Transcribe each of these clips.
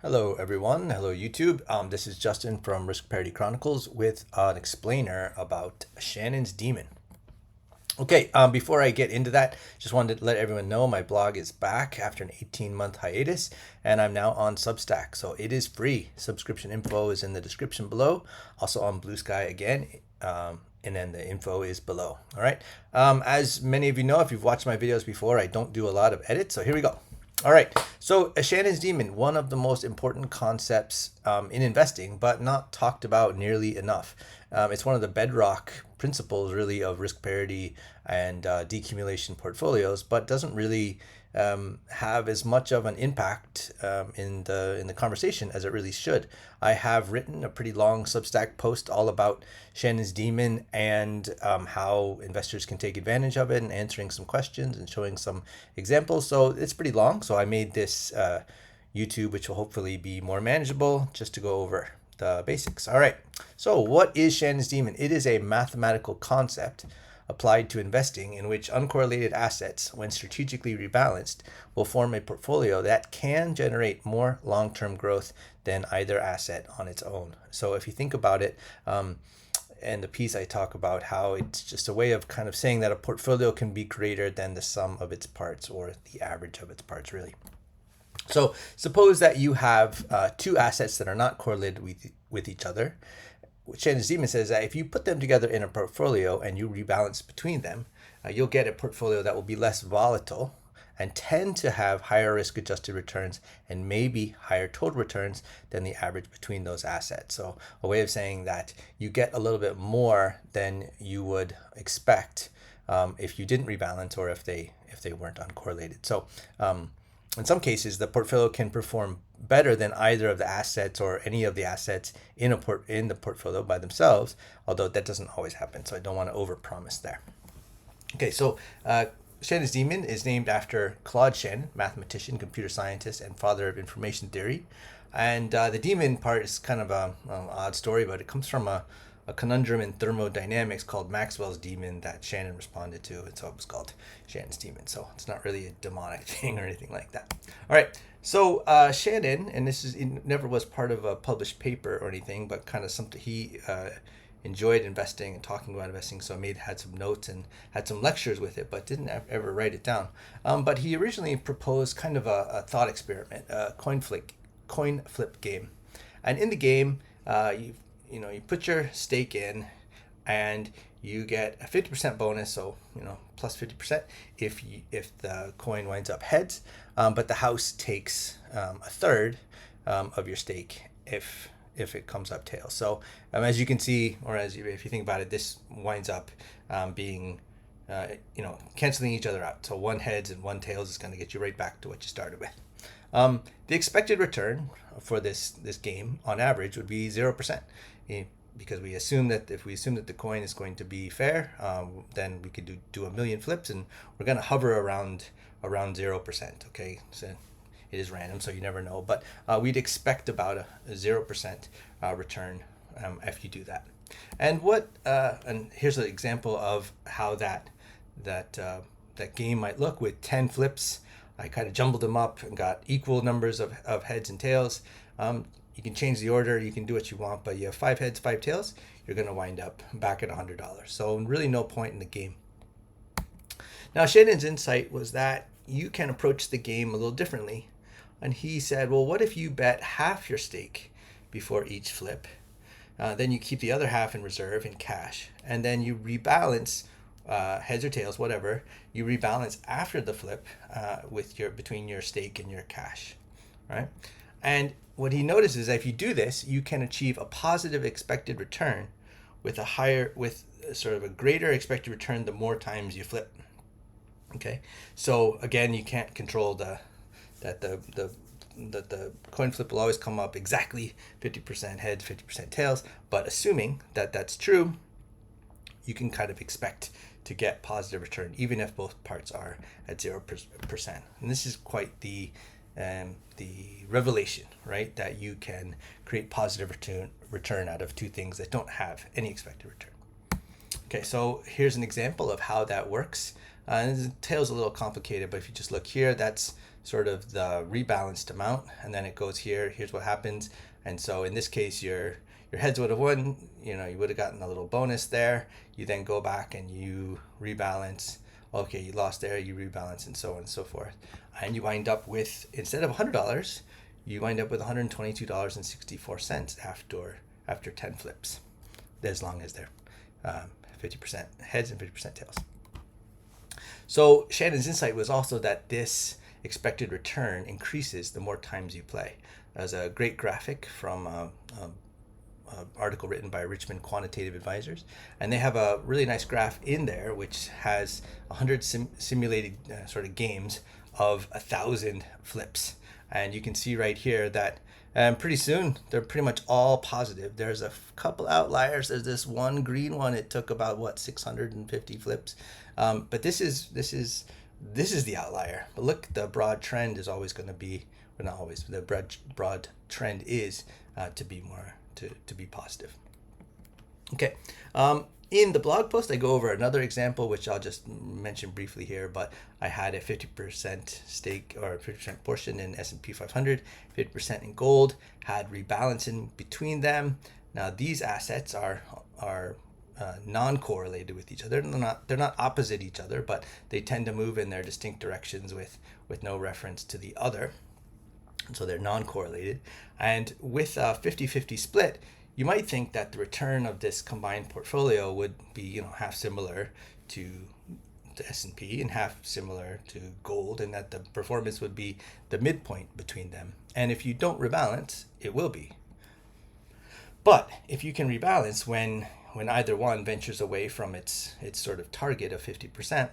Hello everyone, hello YouTube. This is Justin from Risk Parity Chronicles with an explainer about Shannon's Demon. Okay, before I get into that, just wanted to let everyone know my blog is back after an 18-month hiatus, and I'm now on Substack, so it is free. Subscription info is in the description below, also on BlueSky again, and then the info is below. All right, as many of you know, if you've watched my videos before, I don't do a lot of edits, so here we go. All right, so Shannon's Demon, one of the most important concepts in investing, but not talked about nearly enough. It's one of the bedrock principles, really, of risk parity and decumulation portfolios, but doesn't really have as much of an impact in the conversation as it really should. I have written a pretty long Substack post all about Shannon's Demon and how investors can take advantage of it, and answering some questions and showing some examples. So it's pretty long. So I made this YouTube, which will hopefully be more manageable, just to go over the basics. All right. So what is Shannon's Demon? It is a mathematical concept applied to investing in which uncorrelated assets, when strategically rebalanced, will form a portfolio that can generate more long-term growth than either asset on its own. So if you think about it, and the piece I talk about how it's just a way of kind of saying that a portfolio can be greater than the sum of its parts, or the average of its parts, really. So suppose that you have two assets that are not correlated with each other. Shannon's Demon says that if you put them together in a portfolio and you rebalance between them, you'll get a portfolio that will be less volatile and tend to have higher risk adjusted returns and maybe higher total returns than the average between those assets. So a way of saying that you get a little bit more than you would expect if you didn't rebalance, or if they weren't uncorrelated. So in some cases, the portfolio can perform better than either of the assets or any of the assets in the portfolio by themselves, although that doesn't always happen. So I don't want to overpromise there. Okay, so Shannon's Demon is named after Claude Shannon, mathematician, computer scientist, and father of information theory. And the demon part is kind of an odd story, but it comes from a conundrum in thermodynamics called Maxwell's demon that Shannon responded to, and so it was called Shannon's Demon. So it's not really a demonic thing or anything like that. All right, so Shannon, and it never was part of a published paper or anything, but kind of something he enjoyed investing and talking about investing, so had some notes and had some lectures with it, but didn't ever write it down. But he originally proposed kind of a thought experiment, a coin flip game, and in the game, you put your stake in, and you get a 50% bonus, so plus 50% if the coin winds up heads, but the house takes a third of your stake if it comes up tails. So as you can see, or if you think about it, this winds up being canceling each other out. So one heads and one tails is going to get you right back to what you started with. The expected return for this game on average would be 0%, because if we assume that the coin is going to be fair, then we could do a million flips, and we're going to hover around 0%. Okay, so it is random, so you never know, but we'd expect about a 0% return if you do that. And and here's an example of how that game might look with 10 flips. I kind of jumbled them up and got equal numbers of heads and tails. You can change the order, you can do what you want, but you have 5 heads, 5 tails, you're going to wind up back at $100. So really no point in the game. Now Shannon's insight was that you can approach the game a little differently. And he said, well, what if you bet half your stake before each flip? Then you keep the other half in reserve in cash, and then you rebalance heads or tails, whatever. You rebalance after the flip between your stake and your cash, right? And what he noticed is that if you do this, you can achieve a positive expected return with sort of a greater expected return the more times you flip. Okay, so again, you can't control that the coin flip will always come up exactly 50% heads, 50% tails, but assuming that that's true, you can kind of expect to get positive return even if both parts are at 0%. And this is quite the revelation, right? That you can create positive return out of two things that don't have any expected return. Okay, so here's an example of how that works. And the tail's a little complicated, but if you just look here, that's sort of the rebalanced amount, and then it goes here. Here's what happens. And so in this case, your heads would have won. You know, you would have gotten a little bonus there. You then go back and you rebalance. Okay, you lost there, you rebalance, and so on and so forth. And you wind up with, instead of $100, you wind up with $122.64 after 10 flips, as long as they're 50% heads and 50% tails. So Shannon's insight was also that this expected return increases the more times you play. There's a great graphic from article written by Richmond Quantitative Advisors, and they have a really nice graph in there which has 100 simulated sort of games of 1,000 flips, and you can see right here that pretty soon they're pretty much all positive. There's a couple outliers. There's this one green one. It took about 650 flips, but this is the outlier. But look, the broad trend is always going to be, well, not always. The broad trend is to be more to be positive. Okay. In the blog post, I go over another example, which I'll just mention briefly here, but I had a 50% stake or 50% portion in S&P 500, 50% in gold, had rebalancing between them. Now these assets are non-correlated with each other. They're not opposite each other, but they tend to move in their distinct directions with no reference to the other. So they're non-correlated. And with a 50-50 split, you might think that the return of this combined portfolio would be, half similar to the S&P and half similar to gold, and that the performance would be the midpoint between them. And if you don't rebalance, it will be. But if you can rebalance when either one ventures away from its sort of target of 50%,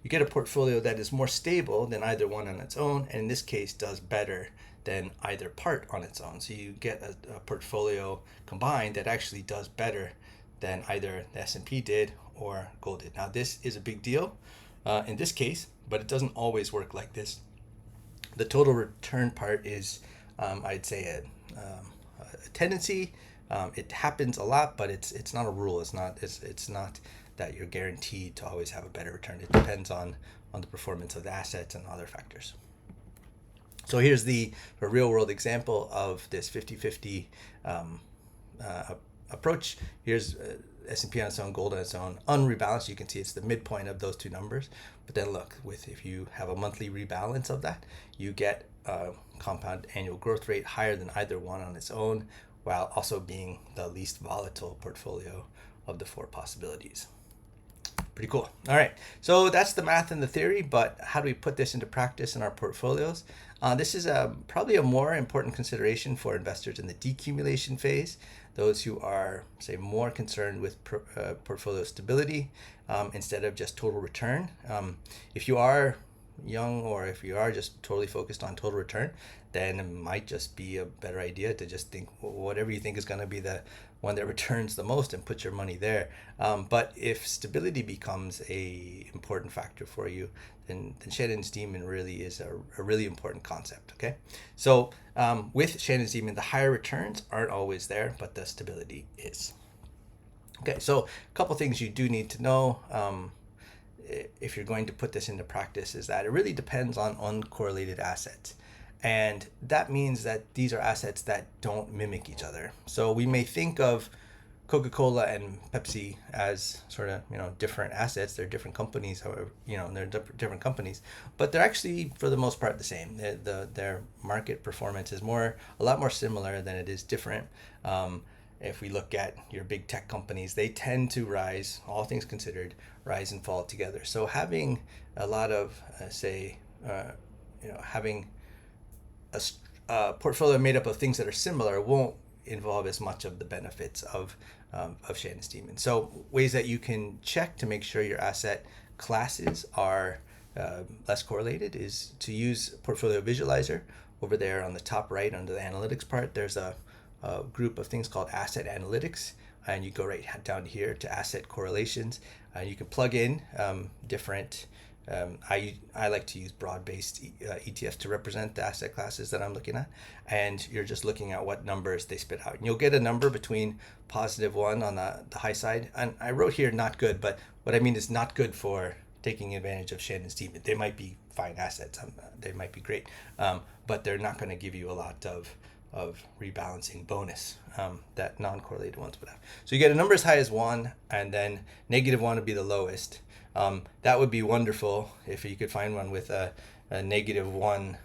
you get a portfolio that is more stable than either one on its own, and in this case does better than either part on its own. So you get a portfolio combined that actually does better than either the S&P did or gold did. Now this is a big deal in this case, but it doesn't always work like this. The total return part is, I'd say, a tendency. It happens a lot, but it's not a rule. It's not that you're guaranteed to always have a better return. It depends on the performance of the assets and other factors. So here's the real world example of this 50-50 approach. Here's S&P on its own, gold on its own, unrebalanced. You can see it's the midpoint of those two numbers. But then look, if you have a monthly rebalance of that, you get a compound annual growth rate higher than either one on its own, while also being the least volatile portfolio of the four possibilities. Pretty cool. All right, so that's the math and the theory, but how do we put this into practice in our portfolios? This is probably a more important consideration for investors in the decumulation phase, those who are, say, more concerned with portfolio stability instead of just total return. If you are young, or if you are just totally focused on total return, then it might just be a better idea to just think whatever you think is going to be the one that returns the most and put your money there. But if stability becomes a important factor for you, then Shannon's Demon really is a really important concept. Okay, so with Shannon's Demon, the higher returns aren't always there, but the stability is. Okay, so a couple things you do need to know if you're going to put this into practice is that it really depends on uncorrelated assets. And that means that these are assets that don't mimic each other. So we may think of Coca-Cola and Pepsi as sort of, different assets. They're different companies, however, they're different companies, but they're actually, for the most part, the same. Their market performance is a lot more similar than it is different. If we look at your big tech companies, they tend to rise, all things considered, rise and fall together. So having a lot of, having a portfolio made up of things that are similar won't involve as much of the benefits of Shannon's Demon. So ways that you can check to make sure your asset classes are less correlated is to use Portfolio Visualizer. Over there on the top right under the analytics part, there's a group of things called Asset Analytics, and you go right down here to Asset Correlations, and you can plug in different I like to use broad-based ETFs to represent the asset classes that I'm looking at, and you're just looking at what numbers they spit out. And you'll get a number between +1 on the high side, and I wrote here not good, but what I mean is not good for taking advantage of Shannon's demon. They might be fine assets. They might be great, but they're not going to give you a lot of rebalancing bonus that non-correlated ones would have. So you get a number as high as 1, and then -1 would be the lowest. That would be wonderful if you could find one with a -1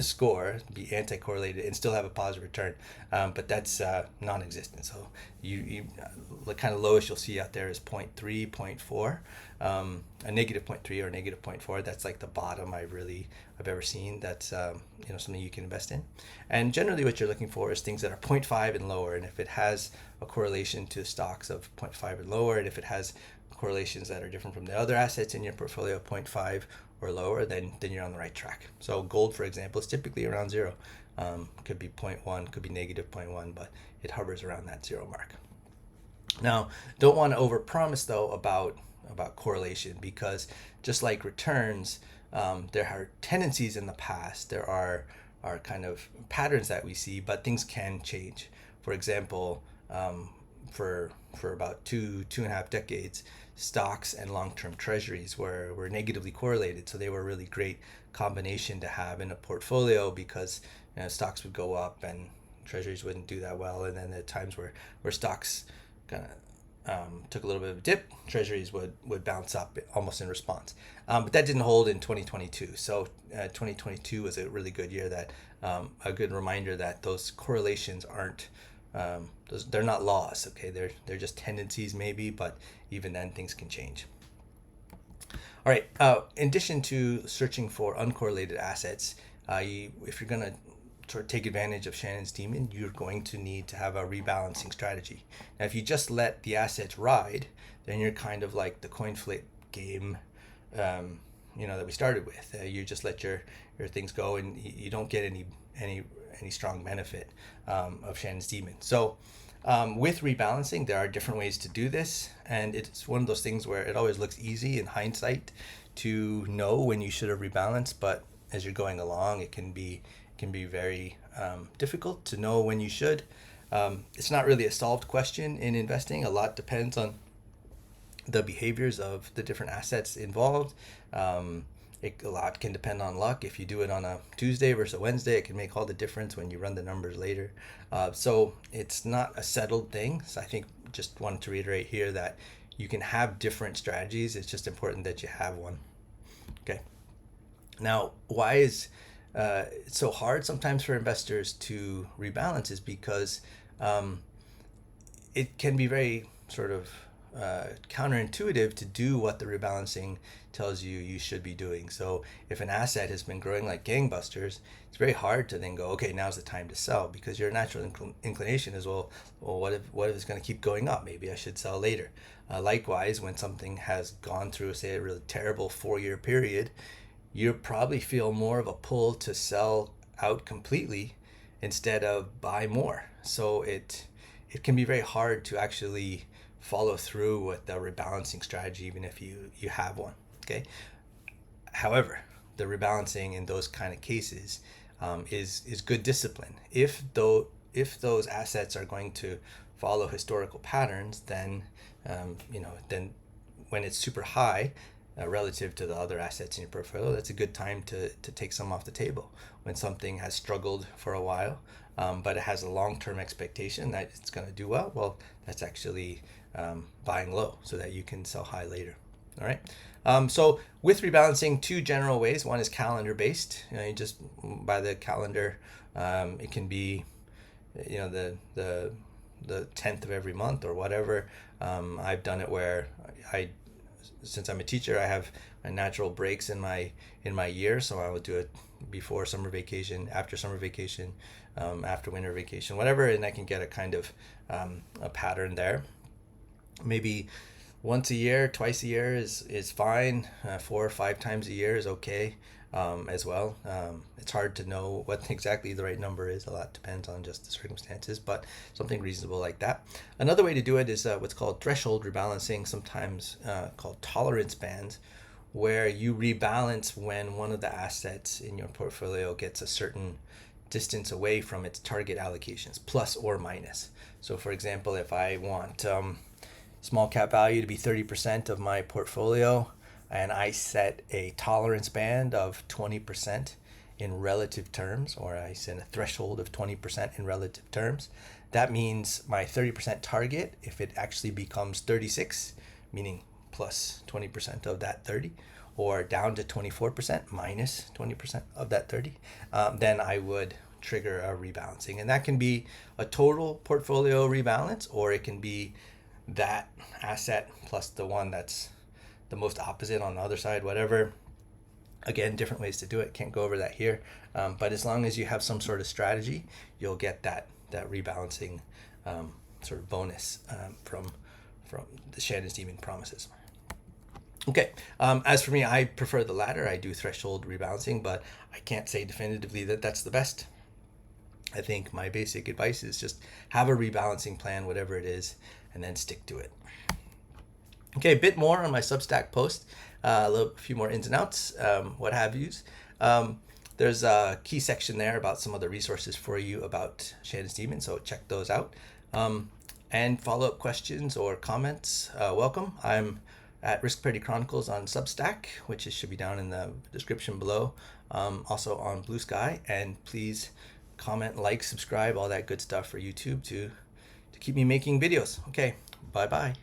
score, be anti-correlated, and still have a positive return, but that's non-existent. So the kind of lowest you'll see out there is 0.3, 0.4, a -0.3 or -0.4. That's like the bottom I've ever seen. That's something you can invest in. And generally what you're looking for is things that are 0.5 and lower, and if it has a correlation to stocks of 0.5 and lower, and if it has correlations that are different from the other assets in your portfolio, 0.5 or lower, then you're on the right track. So gold, for example, is typically around 0. Could be 0.1, could be -0.1, but it hovers around that 0 mark. Now, don't want to overpromise though about correlation, because just like returns, there are tendencies in the past. There are kind of patterns that we see, but things can change. For example, for about two and a half decades, stocks and long-term treasuries were negatively correlated. So they were a really great combination to have in a portfolio, because stocks would go up and treasuries wouldn't do that well. And then at times where stocks kind of took a little bit of a dip, treasuries would bounce up almost in response. But that didn't hold in 2022. So 2022 was a really good year, that a good reminder that those correlations aren't they're not laws. Okay, they're just tendencies maybe, but even then things can change. All right, in addition to searching for uncorrelated assets, if you're going to sort of take advantage of Shannon's demon, you're going to need to have a rebalancing strategy. Now, if you just let the assets ride, then you're kind of like the coin flip game that we started with. You just let your things go, and you don't get any strong benefit of Shannon's demon. So with rebalancing, there are different ways to do this, and it's one of those things where it always looks easy in hindsight to know when you should have rebalanced, but as you're going along, it can be very difficult to know when you should. It's not really a solved question in investing. A lot depends on the behaviors of the different assets involved. A lot can depend on luck. If you do it on a Tuesday versus a Wednesday, it can make all the difference when you run the numbers later. So it's not a settled thing. So I think just wanted to reiterate here that you can have different strategies. It's just important that you have one. Okay. Now, why is it so hard sometimes for investors to rebalance is because it can be very sort of counterintuitive to do what the rebalancing tells you should be doing. So if an asset has been growing like gangbusters, it's very hard to then go, okay, now's the time to sell, because your natural inclination is, well, what if it's going to keep going up? Maybe I should sell later. Likewise, when something has gone through, say, a really terrible 4-year period, you probably feel more of a pull to sell out completely instead of buy more. So it can be very hard to actually follow through with the rebalancing strategy, even if you have one. Okay. However, the rebalancing in those kind of cases is good discipline. If those assets are going to follow historical patterns, then then when it's super high relative to the other assets in your portfolio, that's a good time to take some off the table. When something has struggled for a while, but it has a long-term expectation that it's going to do well, that's actually buying low so that you can sell high later. All right. So with rebalancing, 2 general ways. One is calendar based. You just by the calendar, it can be, the 10th of every month or whatever. I've done it where since I'm a teacher, I have natural breaks in my year, so I would do it before summer vacation, after summer vacation, after winter vacation, whatever, and I can get a kind of a pattern there. Maybe once a year, twice a year is fine. 4 or 5 times a year is okay as well. It's hard to know what exactly the right number is. A lot depends on just the circumstances, but something reasonable like that. Another way to do it is what's called threshold rebalancing, sometimes called tolerance bands, where you rebalance when one of the assets in your portfolio gets a certain distance away from its target allocations, plus or minus. So for example, if I want small cap value to be 30% of my portfolio, and I set a tolerance band of 20% in relative terms, or I set a threshold of 20% in relative terms. That means my 30% target, if it actually becomes 36, meaning plus 20% of that 30, or down to 24% minus 20% of that 30, then I would trigger a rebalancing. And that can be a total portfolio rebalance, or it can be that asset plus the one that's the most opposite on the other side, whatever. Again, different ways to do it. Can't go over that here. But as long as you have some sort of strategy, you'll get that rebalancing sort of bonus from the Shannon's Demon promises. Okay, as for me, I prefer the latter. I do threshold rebalancing, but I can't say definitively that that's the best. I think my basic advice is just have a rebalancing plan, whatever it is, and then stick to it. Okay, a bit more on my Substack post, a few more ins and outs, what have yous. There's a key section there about some other resources for you about Shannon's Demon, so check those out. And follow-up questions or comments, welcome. I'm at Risk Parity Chronicles on Substack, which should be down in the description below. Also on BlueSky, and please comment, like, subscribe, all that good stuff for YouTube to keep me making videos. Okay, bye-bye.